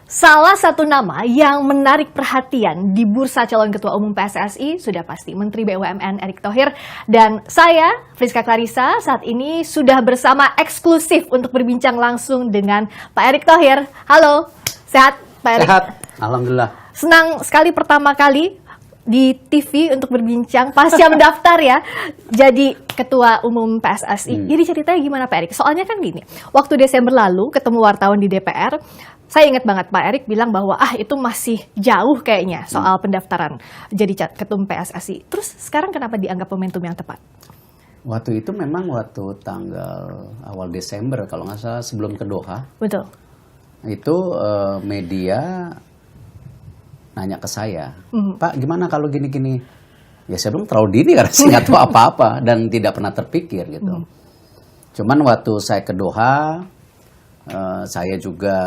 Salah satu nama yang menarik perhatian di bursa calon ketua umum PSSI sudah pasti Menteri BUMN Erick Thohir. Dan saya, Friska Clarissa, saat ini sudah bersama eksklusif untuk berbincang langsung dengan Pak Erick Thohir. Halo, sehat Pak Erick? Sehat, alhamdulillah. Senang sekali pertama kali di TV untuk berbincang pasca mendaftar ya jadi ketua umum PSSI. Jadi ceritanya gimana Pak Erick? Soalnya kan gini, waktu Desember lalu ketemu wartawan di DPR, saya ingat banget Pak Erick bilang bahwa itu masih jauh kayaknya soal pendaftaran jadi ketua umum PSSI. Terus sekarang kenapa dianggap momentum yang tepat? Waktu itu memang waktu tanggal awal Desember kalau nggak salah sebelum ke Doha. Betul. Itu media nanya ke saya, Pak gimana kalau gini-gini? Ya saya bilang terlalu dini karena saya nggak tahu apa-apa dan tidak pernah terpikir gitu. Cuman waktu saya ke Doha, saya juga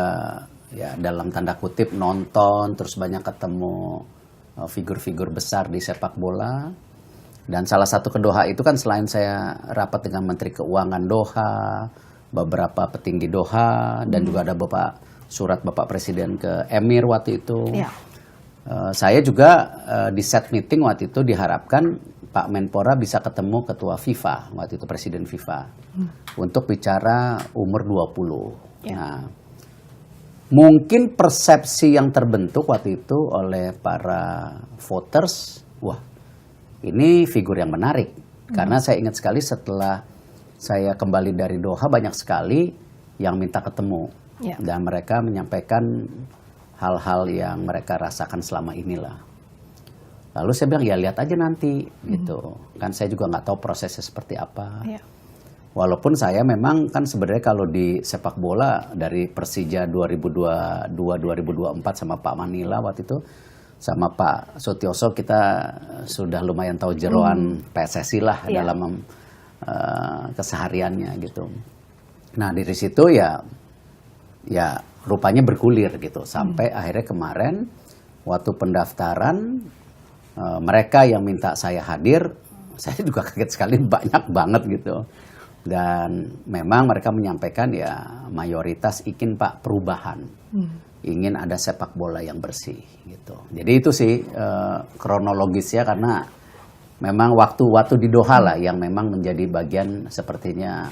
ya dalam tanda kutip nonton, terus banyak ketemu figur-figur besar di sepak bola. Dan salah satu ke Doha itu kan selain saya rapat dengan Menteri Keuangan Doha, beberapa petinggi Doha, dan juga ada surat Bapak Presiden ke Emir waktu itu. Ya. Saya juga di set meeting waktu itu diharapkan Pak Menpora bisa ketemu ketua FIFA, waktu itu Presiden FIFA, untuk bicara umur 20. Ya. Nah, mungkin persepsi yang terbentuk waktu itu oleh para voters, wah ini figur yang menarik. Karena saya ingat sekali setelah saya kembali dari Doha banyak sekali yang minta ketemu. Ya. Dan mereka menyampaikan hal-hal yang mereka rasakan selama inilah. Lalu saya bilang ya lihat aja nanti gitu. Kan saya juga nggak tahu prosesnya seperti apa. Ya. Walaupun saya memang kan sebenarnya kalau di sepak bola dari Persija 2022-2024 sama Pak Manila waktu itu sama Pak Sutioso kita sudah lumayan tahu jeroan PSSI lah dalam kesehariannya gitu. Nah dari situ ya rupanya bergulir gitu sampai akhirnya kemarin waktu pendaftaran mereka yang minta saya hadir, saya juga kaget sekali banyak banget gitu. Dan memang mereka menyampaikan ya mayoritas ingin Pak perubahan, ingin ada sepak bola yang bersih gitu. Jadi itu sih kronologisnya karena memang waktu di Doha lah yang memang menjadi bagian sepertinya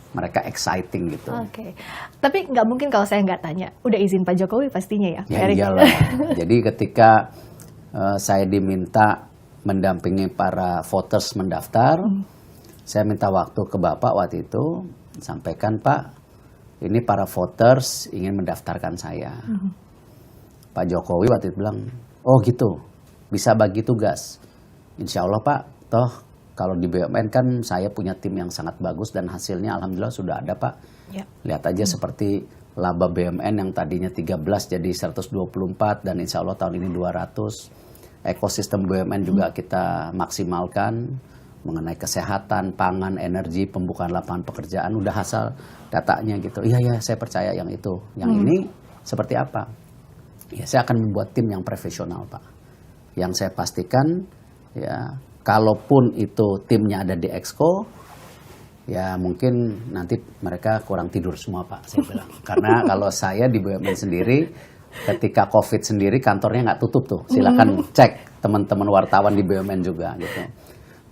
mereka exciting gitu. Oke. Tapi nggak mungkin kalau saya nggak tanya. Udah izin Pak Jokowi pastinya ya? Ya iyalah. Jadi ketika saya diminta mendampingi para voters mendaftar, saya minta waktu ke Bapak waktu itu, sampaikan Pak, ini para voters ingin mendaftarkan saya. Pak Jokowi waktu itu bilang, oh gitu, bisa bagi tugas. Insya Allah Pak, toh kalau di BUMN kan saya punya tim yang sangat bagus dan hasilnya alhamdulillah sudah ada Pak. Ya. Lihat aja seperti laba BUMN yang tadinya 13 jadi 124 dan insya Allah tahun ini 200. Ekosistem BUMN juga kita maksimalkan mengenai kesehatan, pangan, energi, pembukaan lapangan pekerjaan udah hasil datanya gitu. Iya saya percaya yang itu. Yang ini seperti apa? Ya saya akan membuat tim yang profesional Pak. Yang saya pastikan ya kalaupun itu timnya ada di Exco, ya mungkin nanti mereka kurang tidur semua Pak, saya bilang. Karena kalau saya di BUMN sendiri, ketika COVID sendiri kantornya nggak tutup tuh. Silakan cek teman-teman wartawan di BUMN juga gitu.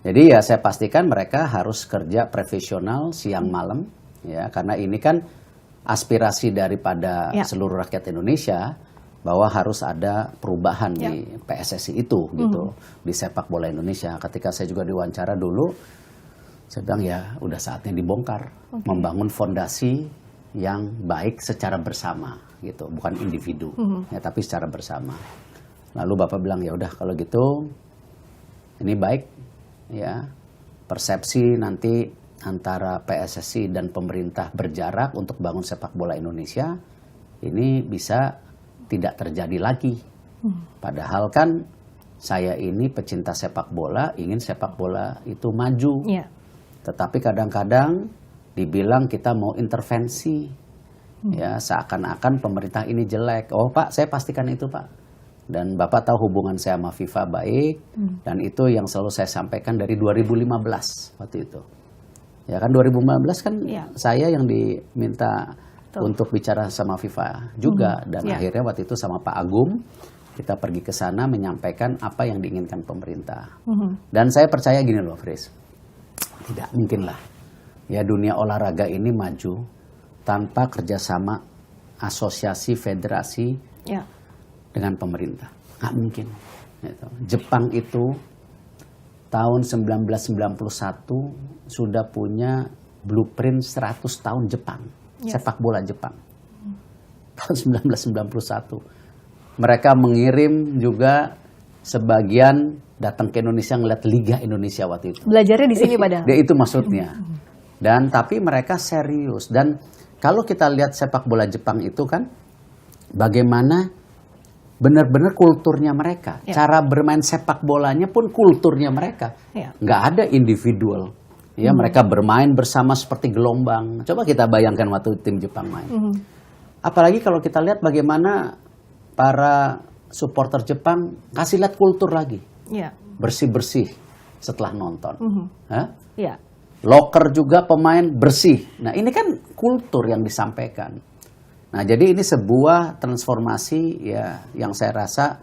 Jadi ya saya pastikan mereka harus kerja profesional siang malam, ya karena ini kan aspirasi daripada seluruh rakyat Indonesia. Bahwa harus ada perubahan di PSSI itu gitu di sepak bola Indonesia. Ketika saya juga diwawancara dulu, saya bilang ya udah saatnya dibongkar, membangun fondasi yang baik secara bersama gitu, bukan individu ya tapi secara bersama. Lalu Bapak bilang ya udah kalau gitu ini baik ya persepsi nanti antara PSSI dan pemerintah berjarak untuk bangun sepak bola Indonesia ini bisa tidak terjadi lagi. Padahal kan saya ini pecinta sepak bola, ingin sepak bola itu maju. Yeah. Tetapi kadang-kadang dibilang kita mau intervensi. Ya, seakan-akan pemerintah ini jelek. Oh Pak, saya pastikan itu Pak. Dan Bapak tahu hubungan saya sama FIFA baik. Dan itu yang selalu saya sampaikan dari 2015 waktu itu. Ya kan 2015 kan saya yang diminta untuk bicara sama FIFA juga. Dan Yeah. akhirnya waktu itu sama Pak Agung, kita pergi ke sana menyampaikan apa yang diinginkan pemerintah. Dan saya percaya gini loh, Fris. Tidak mungkin lah. Ya, dunia olahraga ini maju tanpa kerjasama asosiasi federasi Ya. dengan pemerintah. Nggak mungkin. Gitu. Jepang itu tahun 1991 sudah punya blueprint 100 tahun Jepang. Yes. Sepak bola Jepang. Tahun 1991. Mereka mengirim juga sebagian datang ke Indonesia ngeliat Liga Indonesia waktu itu. Belajarnya di sini padahal. Itu maksudnya. Dan tapi mereka serius. Dan kalau kita lihat sepak bola Jepang itu kan bagaimana benar-benar kulturnya mereka. Ya. Cara bermain sepak bolanya pun kulturnya mereka. Ya. Nggak ada individual. Ya, mereka bermain bersama seperti gelombang. Coba kita bayangkan waktu tim Jepang main. Apalagi kalau kita lihat bagaimana para supporter Jepang kasih lihat kultur lagi. Ya. Bersih-bersih setelah nonton. Hah? Ya. Loker juga pemain bersih. Nah, ini kan kultur yang disampaikan. Nah, jadi ini sebuah transformasi ya yang saya rasa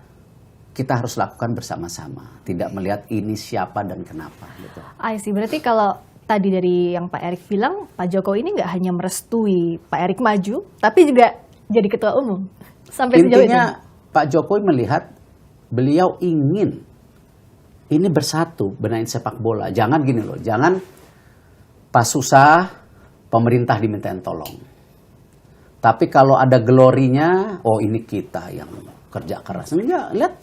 kita harus lakukan bersama-sama. Tidak melihat ini siapa dan kenapa gitu. I see. Berarti kalau tadi dari yang Pak Erik bilang, Pak Jokowi ini nggak hanya merestui Pak Erik maju, tapi juga jadi ketua umum. Sampai sejauh itu. Intinya Pak Jokowi melihat beliau ingin ini bersatu benahin sepak bola. Jangan gini loh, jangan pas susah pemerintah dimintain tolong. Tapi kalau ada glorinya, oh ini kita yang kerja keras. Enggak, lihat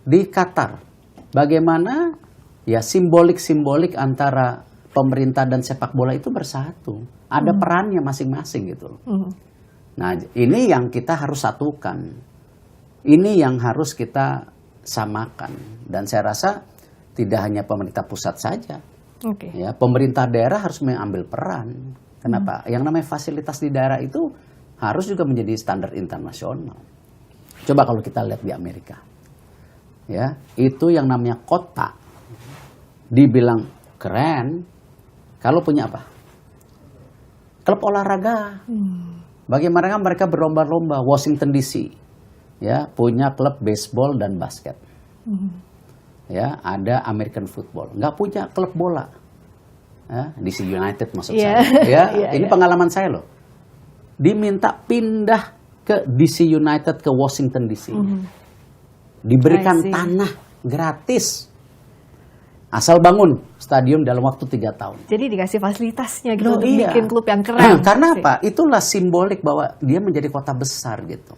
di Qatar bagaimana ya simbolik-simbolik antara pemerintah dan sepak bola itu bersatu. Ada perannya masing-masing gitu. Nah, ini yang kita harus satukan. Ini yang harus kita samakan. Dan saya rasa tidak hanya pemerintah pusat saja. Oke. Ya, pemerintah daerah harus mengambil peran. Kenapa? Yang namanya fasilitas di daerah itu harus juga menjadi standar internasional. Coba kalau kita lihat di Amerika. Ya, itu yang namanya kota dibilang keren kalau punya apa? Klub olahraga. Bagaimana mereka berlomba-lomba? Washington DC ya punya klub baseball dan basket. Ya, ada American football. Nggak punya klub bola. Ya, DC United maksud Yeah. saya. Ya, Yeah, ini yeah. pengalaman saya loh. Diminta pindah ke DC United ke Washington DC. Diberikan I see. tanah gratis. Asal bangun stadion dalam waktu 3 tahun. Jadi dikasih fasilitasnya gitu Loh, untuk iya. bikin klub yang keren. Karena Sih. apa? Itulah simbolik bahwa dia menjadi kota besar gitu.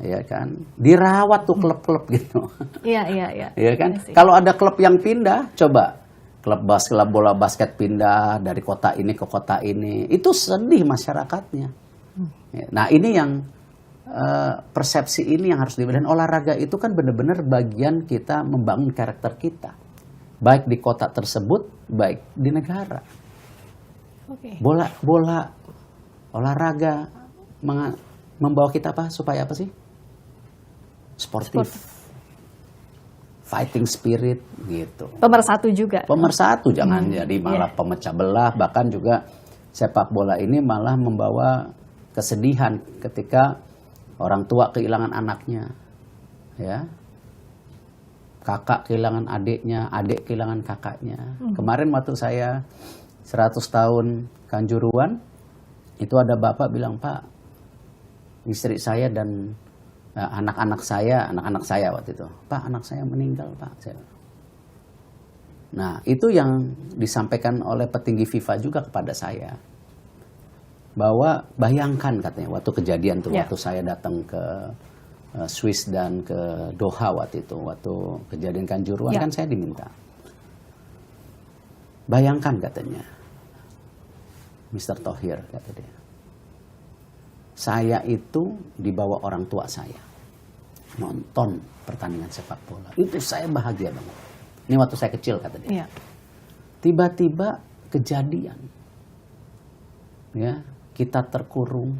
Ya kan? Dirawat tuh klub-klub gitu. Iya, iya, iya. Ya kan? I see. Kalau ada klub yang pindah, coba klub bola basket pindah dari kota ini ke kota ini, itu sedih masyarakatnya. Ya, nah, ini yang persepsi ini yang harus diberikan. Olahraga itu kan benar-benar bagian kita membangun karakter kita. Baik di kota tersebut, baik di negara. Oke. Bola olahraga membawa kita apa? Supaya apa sih? Sportif. Fighting spirit gitu. Pemersatu juga. Pemersatu, jangan jadi malah Iya. pemecah belah. Bahkan juga sepak bola ini malah membawa kesedihan ketika orang tua kehilangan anaknya. Ya. Kakak kehilangan adiknya, adik kehilangan kakaknya. Kemarin waktu saya 100 tahun Kanjuruhan, itu ada bapak bilang, Pak, istri saya dan anak-anak saya waktu itu, Pak, anak saya meninggal, Pak. Nah, itu yang disampaikan oleh petinggi FIFA juga kepada saya. Bahwa bayangkan katanya, waktu kejadian tuh, Ya. waktu saya datang ke Swiss dan ke Doha waktu itu, waktu kejadian Kanjuruhan Ya. kan saya diminta. Bayangkan katanya, Mr. Thohir kata dia, saya itu dibawa orang tua saya nonton pertandingan sepak bola, itu saya bahagia banget. Ini waktu saya kecil kata dia. Iya. Tiba-tiba kejadian, ya kita terkurung,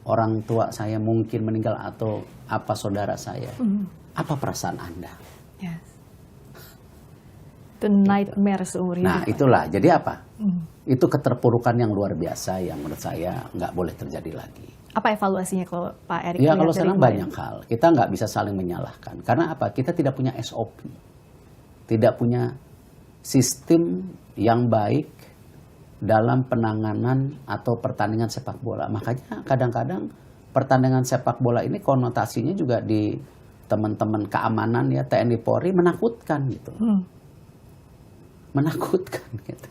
orang tua saya mungkin meninggal atau apa saudara saya, apa perasaan Anda? Yes. Itu nightmare seumur hidup. Nah itulah, jadi apa? Itu keterpurukan yang luar biasa yang menurut saya nggak boleh terjadi lagi. Apa evaluasinya kalau Pak Erik? Ya kalau lihat dari sekarang kemarin? banyak hal, kita nggak bisa saling menyalahkan. Karena apa? Kita tidak punya SOP, tidak punya sistem yang baik dalam penanganan atau pertandingan sepak bola. Makanya kadang-kadang pertandingan sepak bola ini konotasinya juga di teman-teman keamanan ya TNI Polri menakutkan gitu. Menakutkan gitu.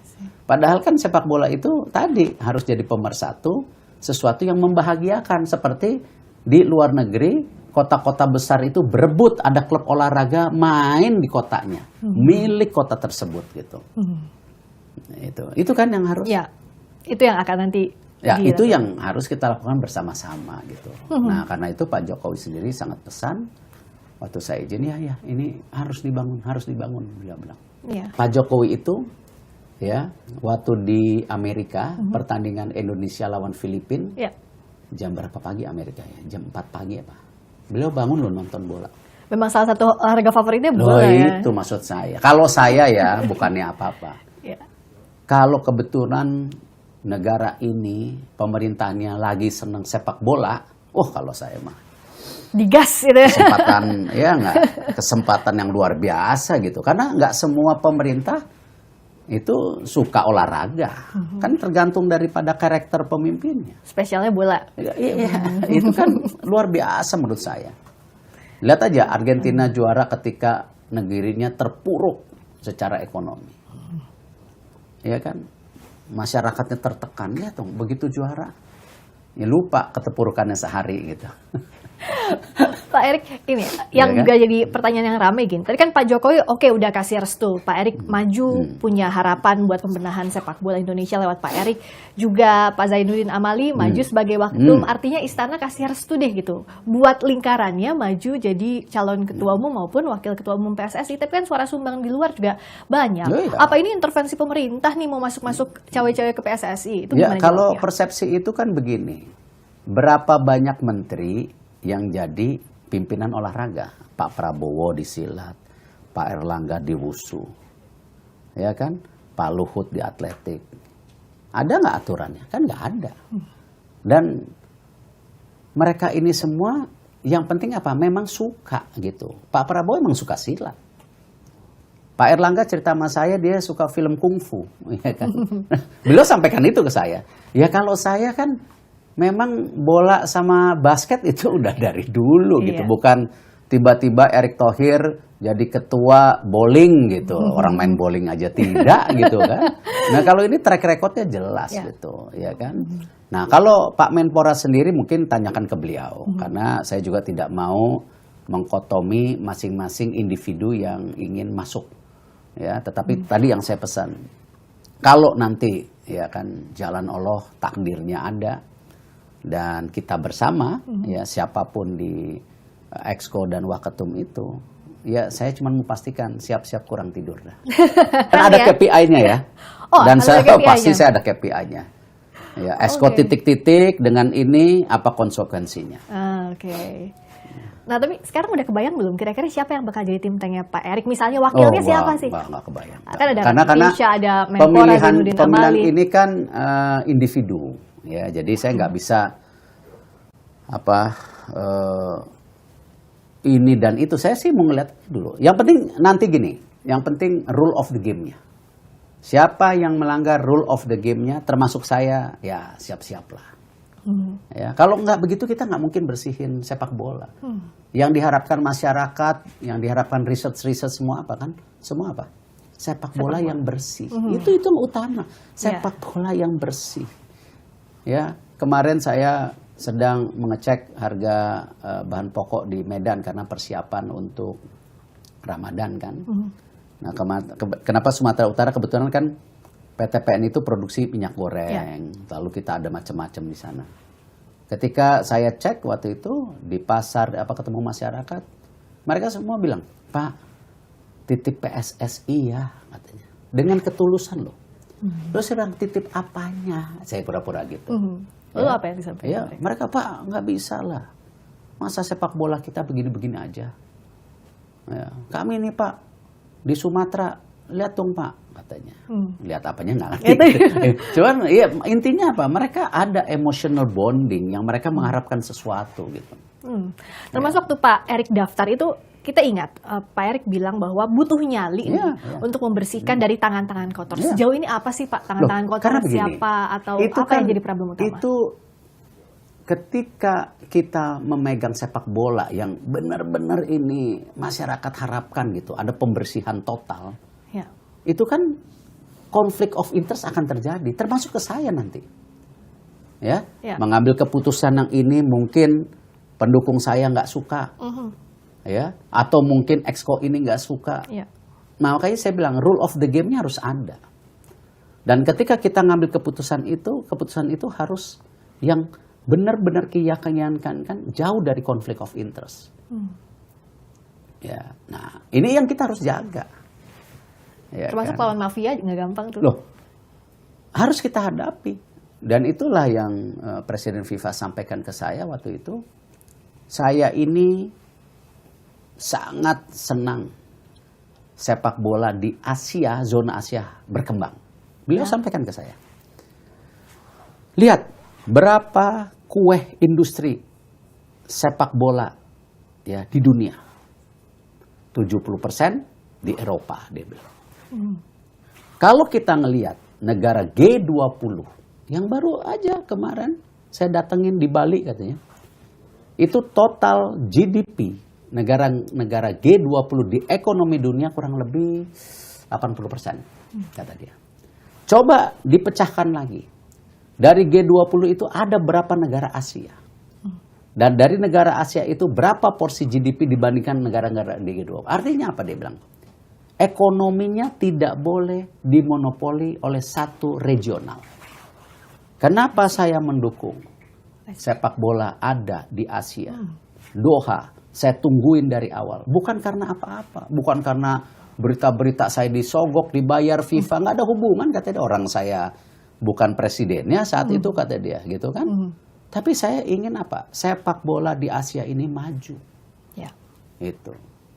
Padahal kan sepak bola itu tadi harus jadi pemersatu, sesuatu yang membahagiakan seperti di luar negeri, kota-kota besar itu berebut ada klub olahraga main di kotanya, milik kota tersebut gitu. Itu kan yang harus. Ya, itu yang akan nanti. Ya, itu yang harus kita lakukan bersama-sama gitu. Nah, karena itu Pak Jokowi sendiri sangat pesan waktu saya izin ya ini harus dibangun, beliau bilang. Ya. Pak Jokowi itu ya waktu di Amerika pertandingan Indonesia lawan Filipina Ya. jam berapa pagi Amerika ya? Jam 4 pagi apa? Beliau bangun loh nonton bola. Memang salah satu olahraga favoritnya Oh bola ya. itu maksud saya. Kalau saya ya bukannya apa-apa. Ya. Kalau kebetulan negara ini pemerintahnya lagi senang sepak bola, kalau saya mah Digas gitu ya. kesempatan kesempatan yang luar biasa gitu. Karena nggak semua pemerintah itu suka olahraga, kan tergantung daripada karakter pemimpinnya. Spesialnya bola. Iya, itu kan luar biasa menurut saya. Lihat aja Argentina juara ketika negerinya terpuruk secara ekonomi. Iya kan? Masyarakatnya tertekan. Lihat dong, begitu juara. Ya lupa keterpurukannya sehari gitu. Pak Erik, ini yang kan? juga jadi pertanyaan yang ramai gini. Tadi kan Pak Jokowi udah kasih restu. Pak Erik maju, punya harapan buat pembenahan sepak bola Indonesia lewat Pak Erik. Juga Pak Zainuddin Amali maju sebagai waketum. Artinya istana kasih restu deh gitu. Buat lingkarannya maju jadi calon ketua umum maupun wakil ketua umum PSSI. Tapi kan suara sumbang di luar juga banyak. Oh, iya. Apa ini intervensi pemerintah nih mau masuk-masuk cawe-cawe ke PSSI? Itu Ya gimana kalau jawabnya? persepsi itu kan begini. Berapa banyak menteri yang jadi pimpinan olahraga? Pak Prabowo di silat, Pak Erlangga di wusu, ya kan? Pak Luhut di atletik. Ada nggak aturannya? Kan nggak ada. Dan mereka ini semua yang penting apa? Memang suka gitu. Pak Prabowo memang suka silat. Pak Erlangga cerita sama saya dia suka film kungfu, ya kan? Beliau sampaikan itu ke saya. Ya kalau saya kan memang bola sama basket itu udah dari dulu gitu, Iya. bukan tiba-tiba Erick Thohir jadi ketua bowling gitu, orang main bowling aja tidak gitu kan. Nah kalau ini track recordnya jelas gitu, ya kan. Nah kalau Pak Menpora sendiri mungkin tanyakan ke beliau, karena saya juga tidak mau mengkotomi masing-masing individu yang ingin masuk, ya. Tetapi tadi yang saya pesan, kalau nanti ya kan jalan Allah takdirnya ada. Dan kita bersama, ya siapapun di Exco dan Waketum itu, ya saya cuma memastikan siap-siap kurang tidur dah. Kan ada KPI-nya ya, dan ada saya KPI-nya. pasti saya ada KPI-nya. Ya, Exco titik-titik dengan ini apa konsekuensinya? Oke. Nah tapi sekarang udah kebayang belum kira-kira siapa yang bakal jadi tim tanknya Pak Erik? Misalnya wakilnya siapa sih? Nggak kebayang. Kan ada Karena Indonesia, ada Menpora, Zainuddin pemilihan Amali. ini kan individu. Ya, jadi saya nggak bisa ini dan itu. Saya sih mau ngeliat dulu. Yang penting nanti gini, yang penting rule of the game-nya. Siapa yang melanggar rule of the game-nya, termasuk saya, ya siap-siaplah. Ya, kalau nggak begitu kita nggak mungkin bersihin sepak bola. Yang diharapkan masyarakat, yang diharapkan research semua apa kan? Semua apa? Sepak bola yang bersih. Itu utama. Sepak bola yang bersih. Ya, kemarin saya sedang mengecek harga bahan pokok di Medan karena persiapan untuk Ramadan kan. Nah, kenapa Sumatera Utara kebetulan kan PTPN itu produksi minyak goreng, lalu kita ada macam-macam di sana. Ketika saya cek waktu itu di pasar ketemu masyarakat, mereka semua bilang, Pak, titip PSSI ya katanya, dengan ketulusan loh. Terus saya bilang titip apanya? Saya pura-pura gitu. Lalu apa yang disampaikan? Ya, mereka Pak nggak bisa lah. Masa sepak bola kita begini-begini aja. Ya, kami nih Pak di Sumatera lihat dong Pak katanya. Lihat apanya nggak ngerti. Gitu. Cuman ya intinya apa? Mereka ada emotional bonding yang mereka mengharapkan sesuatu gitu. Termasuk waktu Pak Erick daftar itu kita ingat Pak Erick bilang bahwa butuh nyali nih untuk membersihkan dari tangan-tangan kotor. Sejauh ini apa sih Pak tangan-tangan kotor karena begini, siapa atau itu apa yang jadi problem utama? Itu ketika kita memegang sepak bola yang benar-benar ini masyarakat harapkan gitu, ada pembersihan total. Ya. Itu kan konflik of interest akan terjadi, termasuk ke saya nanti. Ya, mengambil keputusan yang ini mungkin pendukung saya nggak suka. Ya, atau mungkin exco ini nggak suka. Nah, makanya saya bilang rule of the game-nya harus ada. Dan ketika kita ngambil keputusan itu harus yang benar-benar keyakinan kan jauh dari konflik of interest. Ya, nah ini yang kita harus jaga. Ya, termasuk kan? lawan mafia nggak gampang tuh. Loh, harus kita hadapi. Dan itulah yang Presiden FIFA sampaikan ke saya waktu itu. Saya ini sangat senang sepak bola di Asia, zona Asia berkembang. Beliau sampaikan ke saya. Lihat berapa kue industri sepak bola ya di dunia. 70% di Eropa, dia bilang. Kalau kita ngelihat negara G20 yang baru aja kemarin saya datengin di Bali katanya. Itu total GDP negara G20 di ekonomi dunia kurang lebih 80% kata dia. Coba dipecahkan lagi. Dari G20 itu ada berapa negara Asia? Dan dari negara Asia itu berapa porsi GDP dibandingkan negara-negara di G20? Artinya apa dia bilang? Ekonominya tidak boleh dimonopoli oleh satu regional. Kenapa saya mendukung sepak bola ada di Asia? Doha, saya tungguin dari awal. Bukan karena apa-apa. Bukan karena berita-berita saya disogok, dibayar FIFA. Nggak ada hubungan, kata dia. Orang saya bukan presidennya saat itu, kata dia. Gitu kan? Tapi saya ingin apa? Sepak bola di Asia ini maju. Ya.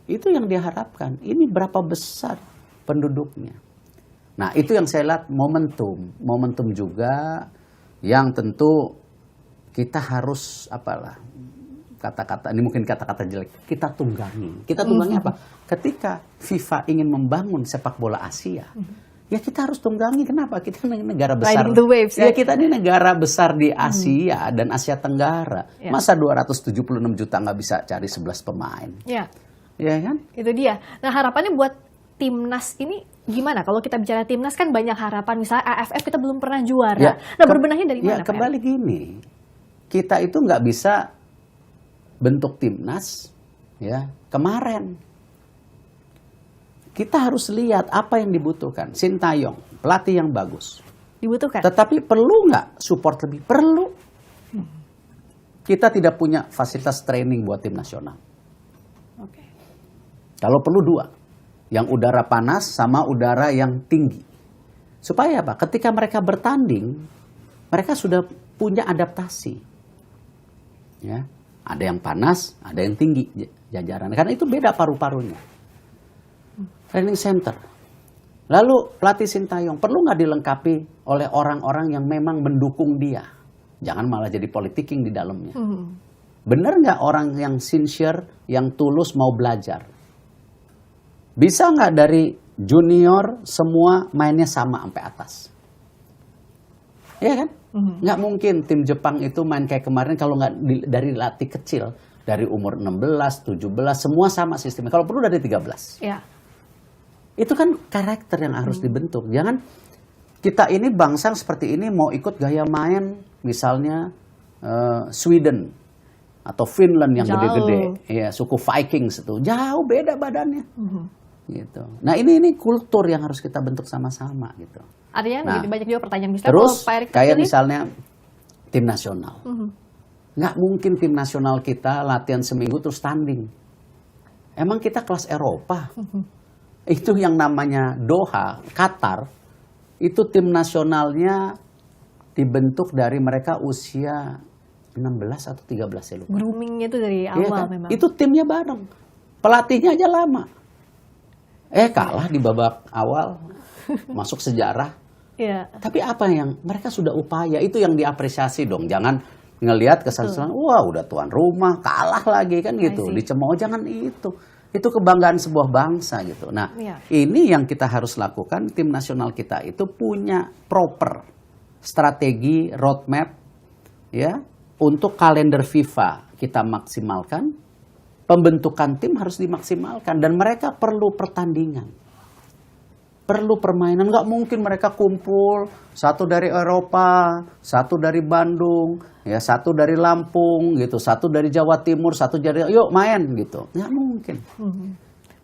Itu yang diharapkan. Ini berapa besar penduduknya. Nah, itu yang saya lihat momentum. Momentum juga yang tentu kita harus apalah kata-kata ini mungkin kata-kata jelek, kita tunggangi. Kita tunggangi apa? Ketika FIFA ingin membangun sepak bola Asia, ya kita harus tunggangi. Kenapa? Kita negara besar. Riding the waves, ya kita ini negara besar di Asia dan Asia Tenggara. Masa 276 juta nggak bisa cari 11 pemain? Ya. Ya kan? Itu dia. Nah, harapannya buat timnas ini gimana? Kalau kita bicara timnas kan banyak harapan. Misalnya AFF kita belum pernah juara. Ya, nah, berbenahnya dari mana? Ya, kembali gini. Kita itu nggak bisa bentuk timnas ya kemarin. Kita harus lihat apa yang dibutuhkan. Sintayong, pelatih yang bagus. Dibutuhkan. Tetapi perlu nggak support lebih? Perlu. Kita tidak punya fasilitas training buat tim nasional. Oke. Kalau perlu 2. Yang udara panas sama udara yang tinggi. Supaya apa? Ketika mereka bertanding, mereka sudah punya adaptasi. Ya. Ada yang panas, ada yang tinggi jajaran. Karena itu beda paru-parunya. Training center. Lalu pelatih Sintayong perlu nggak dilengkapi oleh orang-orang yang memang mendukung dia? Jangan malah jadi politiking di dalamnya. Benar nggak orang yang sincere, yang tulus mau belajar? Bisa nggak dari junior semua mainnya sama sampai atas? Iya kan? Nggak mungkin tim Jepang itu main kayak kemarin kalau nggak dari latih kecil. Dari umur 16, 17, semua sama sistemnya. Kalau perlu dari 13. Ya. Itu kan karakter yang harus dibentuk. Jangan kita ini bangsa seperti ini mau ikut gaya main misalnya Sweden atau Finland yang gede-gede. Ya, suku Vikings itu. Jauh beda badannya. Gitu. Nah ini kultur yang harus kita bentuk sama-sama gitu. Artinya banyak juga pertanyaan misalnya terus Pak Erick kayak ini, misalnya tim nasional. Nggak mungkin tim nasional kita latihan seminggu terus tanding. Emang kita kelas Eropa. Itu yang namanya Doha, Qatar. Itu tim nasionalnya dibentuk dari mereka usia 16 atau 13 ya lupa. Groomingnya itu dari awal Iya kan? memang. Itu timnya bareng. Pelatihnya aja lama. Kalah di babak awal, masuk sejarah. Iya. Tapi apa yang mereka sudah upaya, itu yang diapresiasi dong. Jangan ngelihat kesan-kesan, wah udah tuan rumah, kalah lagi kan gitu. Dicemooh, jangan itu. Itu kebanggaan sebuah bangsa gitu. Nah, ini yang kita harus lakukan. Tim nasional kita itu punya proper strategi, roadmap, ya, untuk kalender FIFA kita maksimalkan. Pembentukan tim harus dimaksimalkan dan mereka perlu pertandingan, perlu permainan. Nggak mungkin mereka kumpul satu dari Eropa, satu dari Bandung, ya satu dari Lampung gitu, satu dari Jawa Timur, satu dari yuk main gitu. Nggak mungkin.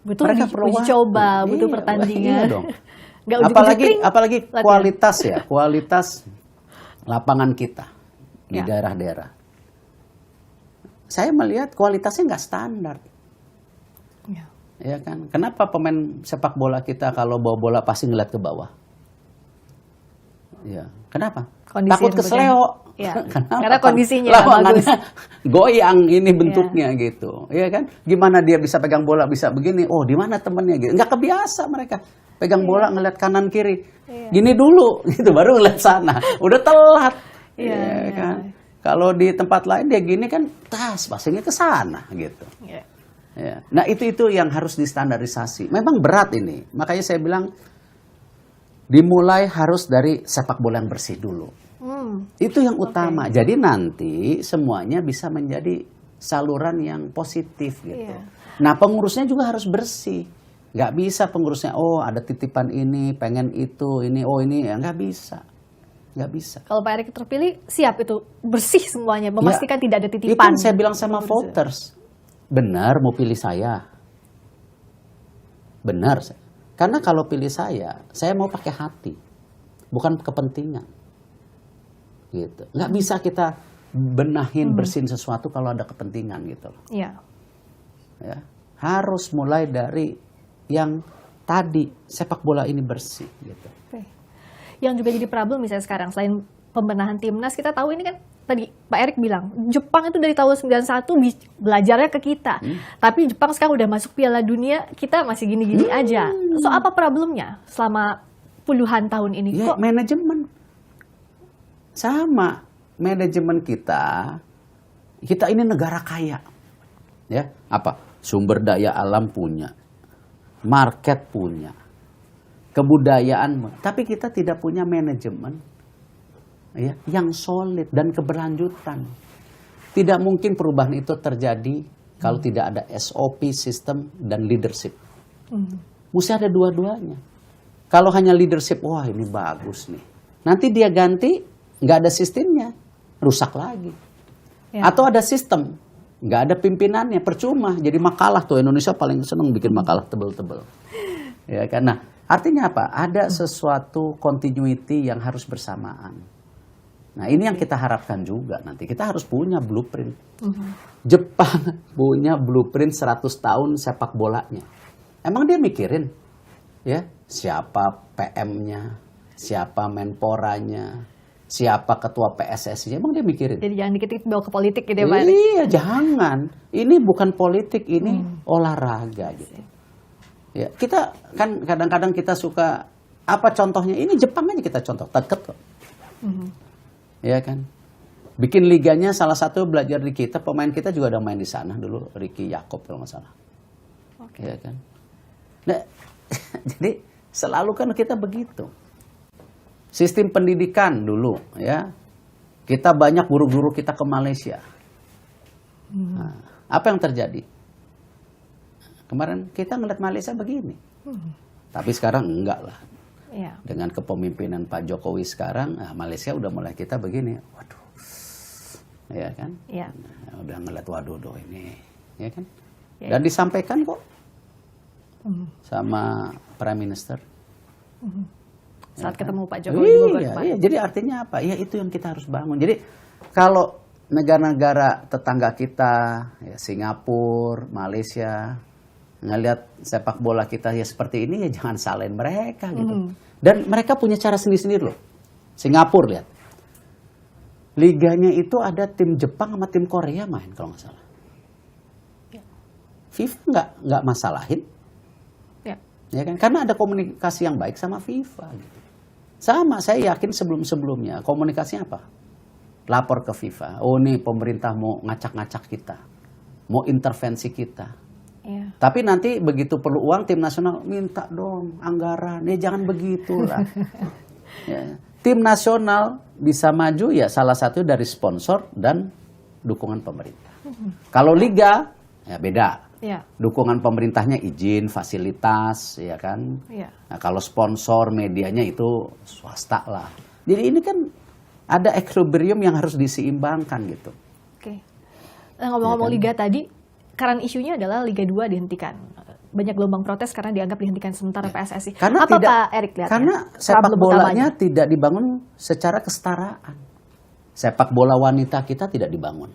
Betul, mereka perlu coba, butuh pertandingan. Iya dong. apalagi kualitas ya, kualitas lapangan kita di daerah-daerah. Saya melihat kualitasnya nggak standar, ya kan? Kenapa pemain sepak bola kita kalau bawa bola pasti ngeliat ke bawah? Ya, kenapa? Takut kesleo. Ya. Karena kondisinya bagus. Goyang ini bentuknya gitu, ya kan? Gimana dia bisa pegang bola bisa begini? Oh, di mana temennya gitu? Nggak kebiasa mereka pegang bola ngeliat kanan kiri. Gini dulu, gitu baru ngeliat sana. Udah telat, ya kan? Kalau di tempat lain dia gini kan, passingnya ke sana gitu. Ya. Nah itu yang harus distandarisasi. Memang berat ini, makanya saya bilang dimulai harus dari sepak bola yang bersih dulu. Itu yang utama. Jadi nanti semuanya bisa menjadi saluran yang positif gitu. Nah pengurusnya juga harus bersih. Nggak bisa pengurusnya, oh ada titipan ini, pengen itu, ini, oh ini, ya nggak bisa. Nggak bisa. Kalau Pak Erick terpilih, siap itu bersih semuanya, memastikan tidak ada titipan. Itu yang saya bilang sama voters, benar mau pilih saya, benar. Karena kalau pilih saya mau pakai hati, bukan kepentingan. Gitu. Nggak bisa kita benahin, bersihin sesuatu kalau ada kepentingan gitu. Iya. Ya, harus mulai dari yang tadi sepak bola ini bersih gitu. Yang juga jadi problem misalnya sekarang selain pembenahan timnas, kita tahu ini kan tadi Pak Erick bilang Jepang itu dari tahun 91 belajarnya ke kita, tapi Jepang sekarang udah masuk Piala Dunia, kita masih gini-gini aja. So apa problemnya selama puluhan tahun ini? Ya, manajemen sama manajemen kita ini negara kaya, ya apa sumber daya alam punya, market punya, kebudayaan, tapi kita tidak punya manajemen ya, yang solid dan keberlanjutan. Tidak mungkin perubahan itu terjadi kalau tidak ada SOP, sistem, dan leadership. Mesti ada dua-duanya. Kalau hanya leadership, wah ini bagus nih. Nanti dia ganti, nggak ada sistemnya, rusak lagi. Ya. Atau ada sistem, nggak ada pimpinannya, percuma. Jadi makalah tuh, Indonesia paling seneng bikin makalah tebel-tebel. Ya kan? Nah, artinya apa? Ada sesuatu continuity yang harus bersamaan. Nah ini yang kita harapkan juga nanti. Kita harus punya blueprint. Jepang punya blueprint 100 tahun sepak bolanya. Emang dia mikirin ya siapa PM-nya, siapa menporanya, siapa ketua PSSI-nya. Emang dia mikirin? Jadi jangan dikit-dikit bawa ke politik gitu ya Pak Erick? Iya jangan. Ini bukan politik, ini olahraga gitu. Ya, kita kan kadang-kadang kita suka apa contohnya? Ini Jepang aja kita contoh, deket kok. Ya kan? Bikin liganya salah satu belajar di kita, pemain kita juga ada main di sana dulu, Ricky Yakob kalau nggak salah. Ya kan? Nah, jadi selalu kan kita begitu. Sistem pendidikan dulu ya. Kita banyak guru-guru kita ke Malaysia. Nah, apa yang terjadi? Kemarin kita ngeliat Malaysia begini, tapi sekarang enggak lah. Ya. Dengan kepemimpinan Pak Jokowi sekarang, Malaysia udah mulai kita begini, waduh, ya kan? Ya. Nah, udah ngeliat waduh ini, ya kan? Ya. Dan disampaikan kok sama Prime Minister. Saat ya, ketemu Pak Jokowi. Iya. Jadi artinya apa? Ya itu yang kita harus bangun. Jadi kalau negara-negara tetangga kita, ya, Singapura, Malaysia, ngelihat sepak bola kita ya seperti ini, ya jangan salahin mereka gitu. Dan mereka punya cara sendiri-sendiri loh. Singapura lihat, liganya itu ada tim Jepang sama tim Korea main kalau nggak salah. FIFA nggak masalahin, Ya kan? Karena ada komunikasi yang baik sama FIFA. Gitu. Sama, saya yakin sebelum-sebelumnya komunikasinya apa? Lapor ke FIFA. Oh nih pemerintah mau ngacak-ngacak kita, mau intervensi kita. Iya. Tapi nanti begitu perlu uang tim nasional minta dong anggaran. Ya jangan begitulah. Ya. Tim nasional bisa maju ya salah satu dari sponsor dan dukungan pemerintah. Kalau liga ya beda. Iya. Dukungan pemerintahnya izin, fasilitas, ya kan. Iya. Nah, kalau sponsor medianya itu swasta lah. Jadi ini kan ada equilibrium yang harus diseimbangkan gitu. Oke. Nah, ngomong-ngomong Ya kan? liga tadi, karena isunya adalah Liga 2 dihentikan. Banyak gelombang protes karena dianggap dihentikan sementara PSSI. Karena Apa tidak, Pak Erik lihatnya? karena sepak Problem bolanya utamanya? tidak dibangun secara kesetaraan. Sepak bola wanita kita tidak dibangun.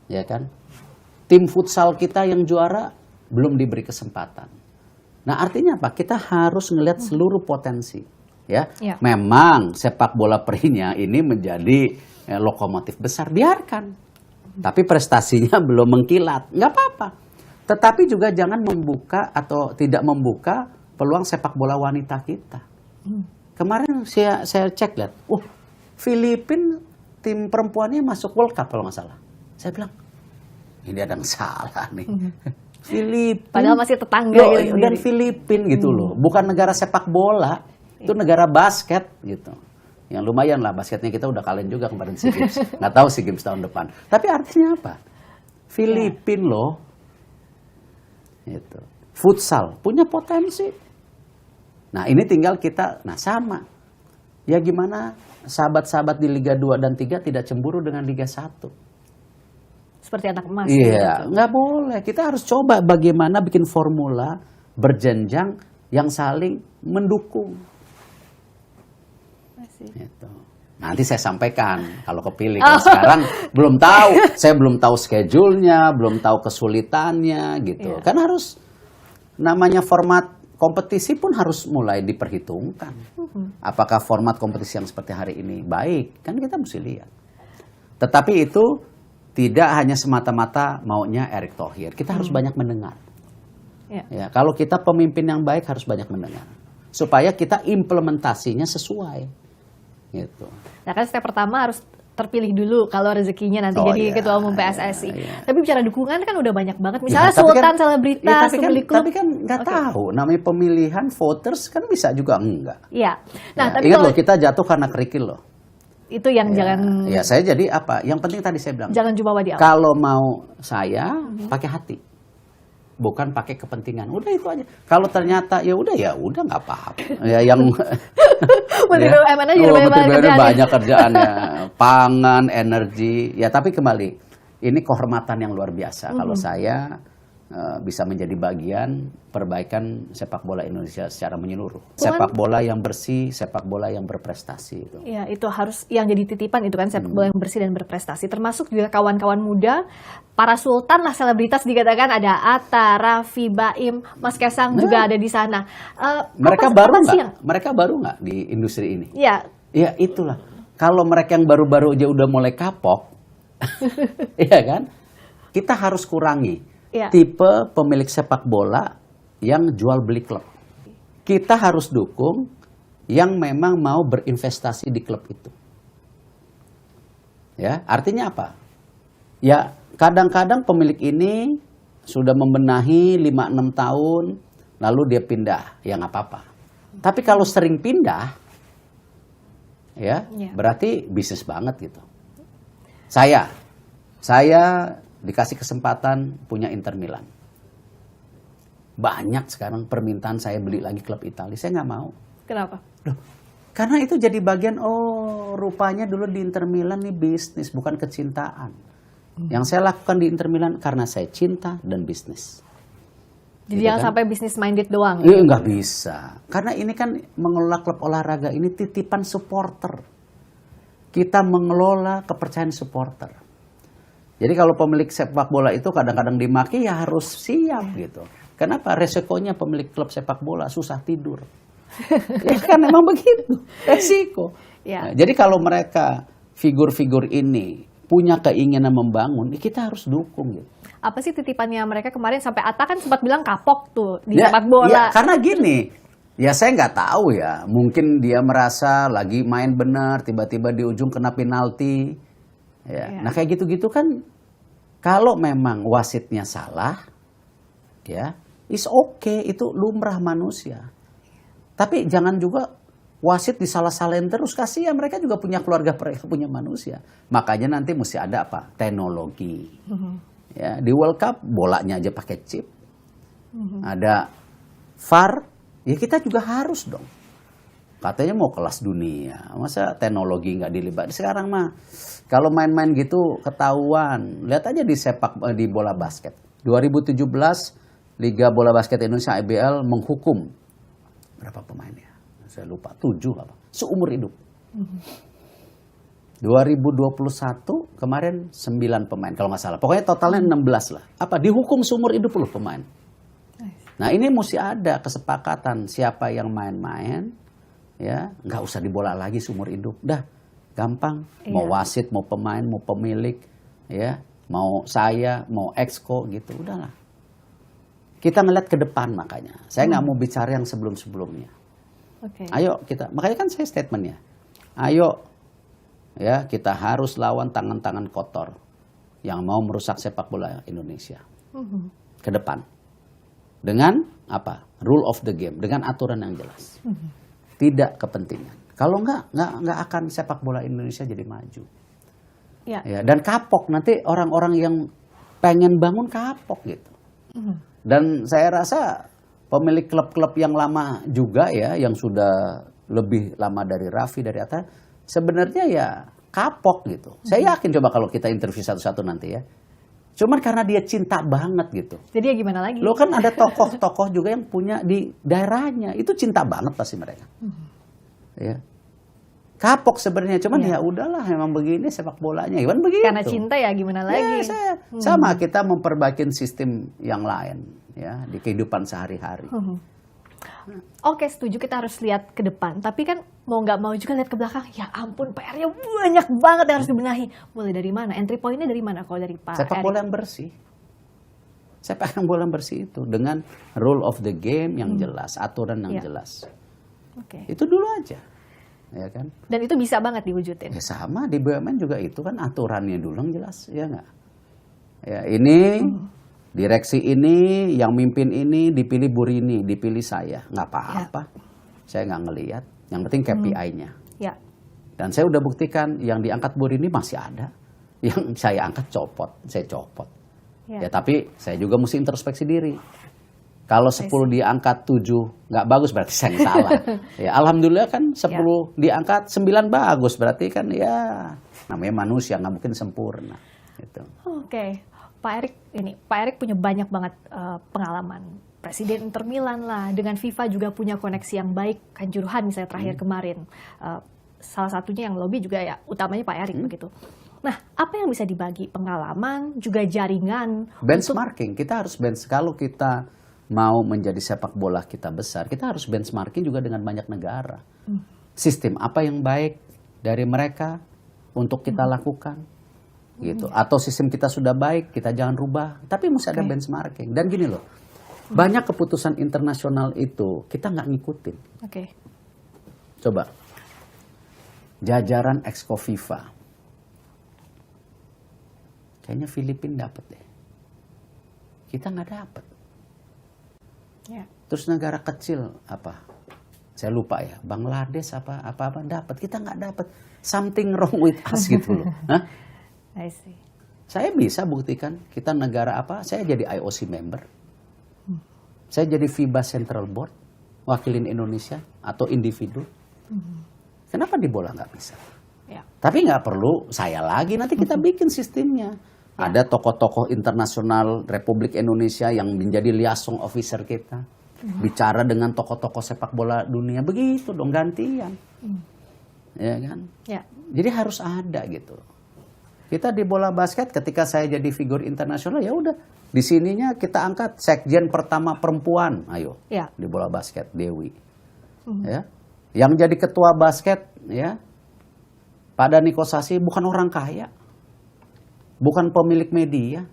Ya kan? Tim futsal kita yang juara belum diberi kesempatan. Nah, artinya apa? Kita harus melihat seluruh potensi. Ya, Ya. memang sepak bola prinya ini menjadi lokomotif besar, biarkan. Tapi prestasinya belum mengkilat, nggak apa-apa. Tetapi juga jangan membuka atau tidak membuka peluang sepak bola wanita kita. Kemarin saya cek lihat, Filipina tim perempuannya masuk World Cup kalau nggak salah. Saya bilang, ini ada yang salah nih. Filipina. Padahal masih tetangga Loh, gitu dan sendiri. Filipina gitu loh, bukan negara sepak bola, itu negara basket gitu. Yang lumayan lah basketnya kita udah kalahin juga kemarin SEA Games. Nggak tahu SEA Games tahun depan. Tapi artinya apa? Filipina loh, itu futsal punya potensi. Nah ini tinggal kita, nah sama. Ya gimana sahabat-sahabat di Liga 2 dan 3 tidak cemburu dengan Liga 1? Seperti anak emas. Iya, gitu. nggak boleh. Kita harus coba bagaimana bikin formula berjenjang yang saling mendukung. Gitu. Nanti saya sampaikan kalau kepilih. Kalau sekarang belum tahu. Saya belum tahu schedule-nya, belum tahu kesulitannya gitu. Iya. Kan harus namanya format kompetisi pun harus mulai diperhitungkan. Apakah format kompetisi yang seperti hari ini baik? Kan kita mesti lihat. Tetapi itu tidak hanya semata-mata maunya Erick Thohir. Kita harus banyak mendengar. Iya. Ya, kalau kita pemimpin yang baik harus banyak mendengar. Supaya kita implementasinya sesuai. Gitu. Nah kan step pertama harus terpilih dulu kalau rezekinya nanti Oh, jadi iya, ketua umum PSSI. iya. Tapi bicara dukungan kan udah banyak banget. Ya, Misalnya tapi sultan, kan- selebritas, tapi kan, pemilik klub. tapi kan nggak Oke. tahu. Namanya pemilihan voters kan bisa juga enggak. Iya. Nah Ya, tapi ingat kalau loh kita jatuh karena kerikil loh. itu yang Ya, jangan ya saya jadi apa? Yang penting tadi saya bilang. jangan jumawa di awal. Kalau mau saya pakai hati, bukan pakai kepentingan. Udah itu aja. Kalau ternyata ya udah nggak apa-apa. Ya yang Menteri ya. BUMN aja udah Menteri banyak BUMN kerjaan. banyak kerjaannya, pangan, energi. Ya tapi kembali, ini kehormatan yang luar biasa. Kalau saya bisa menjadi bagian perbaikan sepak bola Indonesia secara menyeluruh. Sepak bola yang bersih, sepak bola yang berprestasi. Itu. Ya, itu harus yang jadi titipan itu kan sepak bola yang bersih dan berprestasi. Termasuk juga kawan-kawan muda, para sultan lah selebritas dikatakan ada Atta, Raffi, Baim, Mas Kesang juga ada di sana. Mereka apa baru sih nggak? yang- Mereka baru nggak di industri ini? Ya, Ya itulah. Kalau mereka yang baru-baru aja udah mulai kapok, iya kan? Kita harus kurangi Iya. tipe pemilik sepak bola yang jual beli klub. Kita harus dukung yang memang mau berinvestasi di klub itu. Ya, artinya apa? Ya, kadang-kadang pemilik ini sudah membenahi 5-6 tahun, lalu dia pindah, ya nggak apa-apa. Tapi kalau sering pindah, ya, Iya. berarti bisnis banget gitu. Saya dikasih kesempatan punya Inter Milan. Banyak sekarang permintaan saya beli lagi klub Italia. Saya nggak mau. kenapa? Loh, karena itu jadi bagian, rupanya dulu di Inter Milan nih bisnis, bukan kecintaan. Yang saya lakukan di Inter Milan karena saya cinta dan bisnis. Jadi Gitu jangan kan? sampai bisnis minded doang. Iya nggak bisa. Karena ini kan mengelola klub olahraga ini titipan supporter. Kita mengelola kepercayaan supporter. Jadi kalau pemilik sepak bola itu kadang-kadang dimaki ya harus siap gitu. Kenapa? Resikonya pemilik klub sepak bola susah tidur. Ya kan memang begitu. Resiko. Ya. Nah, jadi kalau mereka figur-figur ini punya keinginan membangun, ya kita harus dukung gitu. Apa sih titipannya mereka kemarin sampai Atta kan sempat bilang kapok tuh di Ya, sepak bola. ya, karena gini, ya saya nggak tahu ya, mungkin dia merasa lagi main benar, tiba-tiba di ujung kena penalti. Ya. Ya. Nah kayak gitu-gitu kan, kalau memang wasitnya salah, ya, is okay, itu lumrah manusia. Tapi jangan juga wasit disalah-salahin terus, kasihan mereka juga punya keluarga, mereka punya manusia. Makanya nanti mesti ada apa? Teknologi. Ya, di World Cup bolanya aja pakai chip. Ada VAR, ya kita juga harus dong. Katanya mau kelas dunia, masa teknologi nggak dilibat? Sekarang mah kalau main-main gitu ketahuan. Lihat aja di bola basket. 2017 Liga Bola Basket Indonesia IBL menghukum berapa pemainnya? Saya lupa, 7 apa? Seumur hidup. 2021 kemarin 9 pemain kalau nggak salah. Pokoknya totalnya 16 lah. Apa? Dihukum seumur hidup loh pemain. Nah ini mesti ada kesepakatan siapa yang main-main, ya nggak usah dibola lagi seumur hidup. Dah gampang. Mau wasit, mau pemain, mau pemilik, ya mau saya, mau exco gitu, udahlah. Kita ngeliat ke depan makanya. Saya nggak mau bicara yang sebelum-sebelumnya. Okay. Ayo kita, makanya kan saya statementnya. Ayo, ya kita harus lawan tangan-tangan kotor yang mau merusak sepak bola Indonesia ke depan. Dengan apa? Rule of the game, dengan aturan yang jelas. Tidak kepentingan. Kalau nggak akan sepak bola Indonesia jadi maju. Ya. Ya, dan kapok nanti orang-orang yang pengen bangun kapok gitu. Dan saya rasa pemilik klub-klub yang lama juga ya, yang sudah lebih lama dari Raffi, dari Atta, sebenarnya ya kapok gitu. Saya yakin coba kalau kita interview satu-satu nanti ya. Cuman karena dia cinta banget gitu. Jadi ya gimana lagi? Lo kan ada tokoh-tokoh juga yang punya di daerahnya, itu cinta banget pasti mereka. Ya. Kapok sebenarnya, cuman ya udahlah memang begini sepak bolanya, kan begitu. Karena cinta ya gimana lagi? Ya, sama kita memperbaiki sistem yang lain ya di kehidupan sehari-hari. Oke, setuju kita harus lihat ke depan. Tapi kan mau nggak mau juga lihat ke belakang. Ya ampun, PR-nya banyak banget yang harus dibenahi. Mulai dari mana? Entry point-nya dari mana kalau dari Pak Sepak Erick? bola yang bersih. Sepak bola yang bersih itu dengan rule of the game yang jelas, aturan yang jelas. Oke. Itu dulu aja. Ya kan? Dan itu bisa banget diwujudin. Ya sama di BUMN juga itu kan aturannya dulu yang jelas, ya nggak? Ya ini direksi ini, yang mimpin ini dipilih Bu Rini, dipilih saya, nggak apa-apa. Saya nggak ngelihat. Yang penting KPI-nya. Ya. Dan saya udah buktikan yang diangkat Bu Rini masih ada, yang saya angkat saya copot. Ya tapi saya juga mesti introspeksi diri. Kalau 10 diangkat 7 nggak bagus berarti saya yang salah. Ya alhamdulillah kan 10 diangkat 9 bagus, berarti kan ya namanya manusia nggak mungkin sempurna. Gitu. Oke. Pak Erick punya banyak banget pengalaman. Presiden Inter Milan lah, dengan FIFA juga punya koneksi yang baik. Kanjuruhan misalnya terakhir kemarin. Salah satunya yang lobby juga ya utamanya Pak Erick begitu. Nah, apa yang bisa dibagi? Pengalaman, juga jaringan. Benchmarking, kita harus kalau kita mau menjadi sepak bola kita besar, kita harus benchmarking juga dengan banyak negara. Sistem apa yang baik dari mereka untuk kita lakukan, gitu. Atau sistem kita sudah baik, kita jangan rubah. Tapi mesti ada benchmarking. Dan gini loh, banyak keputusan internasional itu kita nggak ngikutin. Oke. Coba, jajaran Exco FIFA, kayaknya Filipina dapat deh, kita nggak dapat. Ya. Terus negara kecil apa? Saya lupa ya, Bangladesh apa dapat, kita nggak dapat. Something wrong with us gitu loh. Hah? I see. Saya bisa buktikan kita negara apa? Saya jadi IOC member, saya jadi FIBA Central Board, wakilin Indonesia atau individu. Kenapa di bola nggak bisa? Ya. Tapi nggak perlu saya lagi, nanti kita bikin sistemnya. Ada tokoh-tokoh internasional Republik Indonesia yang menjadi liaison officer kita. Bicara dengan tokoh-tokoh sepak bola dunia. Begitu dong, gantian. Ya kan? Ya. Jadi harus ada gitu. Kita di bola basket ketika saya jadi figur internasional, ya udah. Di sininya kita angkat sekjen pertama perempuan. Ayo. Ya. Di bola basket, Dewi. Ya. Yang jadi ketua basket, ya, Pak Dani Kosasi bukan orang kaya. bukan pemilik media,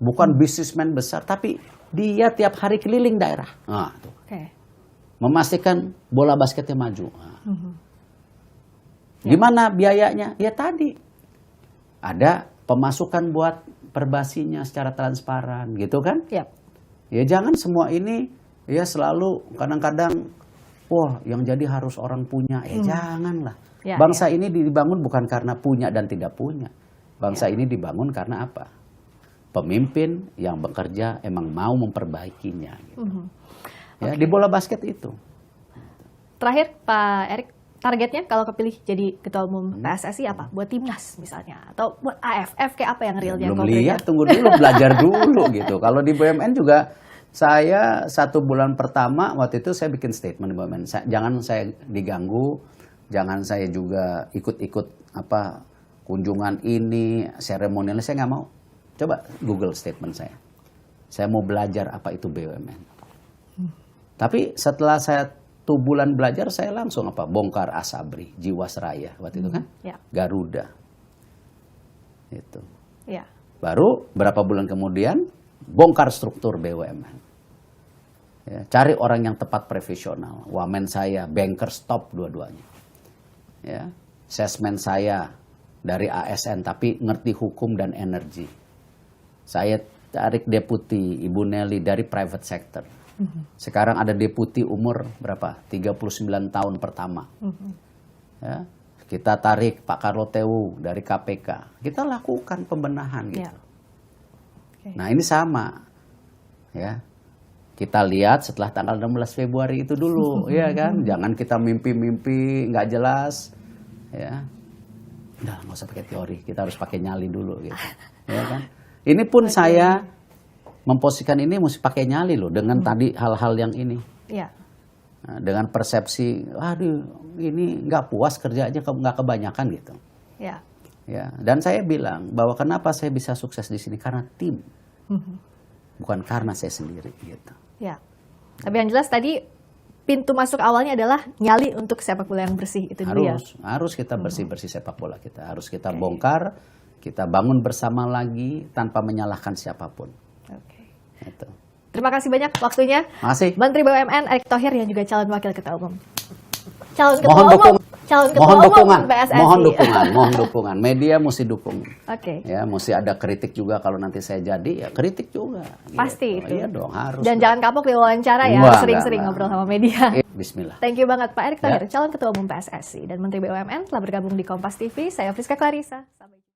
bukan bisnismen besar, tapi dia tiap hari keliling daerah. Nah, tuh. Oke. Memastikan bola basketnya maju. Nah. Gimana biayanya? Ya tadi ada pemasukan buat perbasinya secara transparan, gitu kan? Yap. Ya jangan semua ini ya selalu kadang-kadang, wah yang jadi harus orang punya. Janganlah. Ya, Bangsa ini dibangun bukan karena punya dan tidak punya. Bangsa ini dibangun karena apa? Pemimpin yang bekerja emang mau memperbaikinya. Gitu. Ya, di bola basket itu. Terakhir Pak Erik, targetnya kalau kepilih jadi ketua umum PSSI apa? Buat timnas misalnya, atau buat AFF kayak apa yang realnya? Belum lihat, tunggu dulu, belajar dulu gitu. Kalau di BUMN juga saya 1 bulan pertama waktu itu saya bikin statement di BUMN. Jangan saya diganggu, jangan saya juga ikut-ikut apa kunjungan ini, seremonialnya saya nggak mau. Coba Google statement saya. Saya mau belajar apa itu BUMN. Tapi setelah saya 1 bulan belajar, saya langsung apa? Bongkar Asabri, Jiwasraya waktu itu kan, Ya. Garuda. Itu. Ya. Baru berapa bulan kemudian bongkar struktur BUMN. Ya, cari orang yang tepat profesional. Wamen saya banker stop dua-duanya. Ya, salesman saya dari ASN tapi ngerti hukum dan energi. Saya tarik deputi Ibu Nelly dari private sector. Sekarang ada deputi umur berapa? 39 tahun pertama. Ya, kita tarik Pak Karlo Tewu dari KPK. Kita lakukan pembenahan gitu. Ya. Okay. Nah ini sama, ya. Kita lihat setelah tanggal 16 Februari itu dulu, ya kan. Jangan kita mimpi-mimpi nggak jelas, ya. Udah nggak usah pakai teori, kita harus pakai nyali dulu, gitu. Ya kan. Ini pun saya memposisikan ini mesti pakai nyali loh dengan tadi hal-hal yang ini. Ya. Nah, dengan persepsi, aduh ini nggak puas kerjanya nggak kebanyakan gitu. Ya. Ya, dan saya bilang bahwa kenapa saya bisa sukses di sini karena tim, bukan karena saya sendiri gitu. Ya. Tapi yang jelas tadi pintu masuk awalnya adalah nyali untuk sepak bola yang bersih itu dulu ya. Harus kita bersih sepak bola kita, harus kita bongkar, kita bangun bersama lagi tanpa menyalahkan siapapun. Oke. Gitu. Terima kasih banyak waktunya. Makasih. Menteri BUMN Erick Thohir yang juga calon wakil ketua umum. Calon Mohon ketua dukungan. umum. Calon ketua Mohon umum dukungan. PSSI. Mohon dukungan. Media mesti dukung. Oke. Ya, mesti ada kritik juga kalau nanti saya jadi, ya kritik juga. Pasti gitu. itu. Iya dong, harus. Dan jangan kapok di wawancara ya, Enggak, sering-sering enggak. ngobrol sama media. Bismillah. Thank you banget Pak Erick Thohir, Ya. calon ketua umum PSSI dan Menteri BUMN telah bergabung di Kompas TV. Saya Friska Clarissa. Sampai jumpa.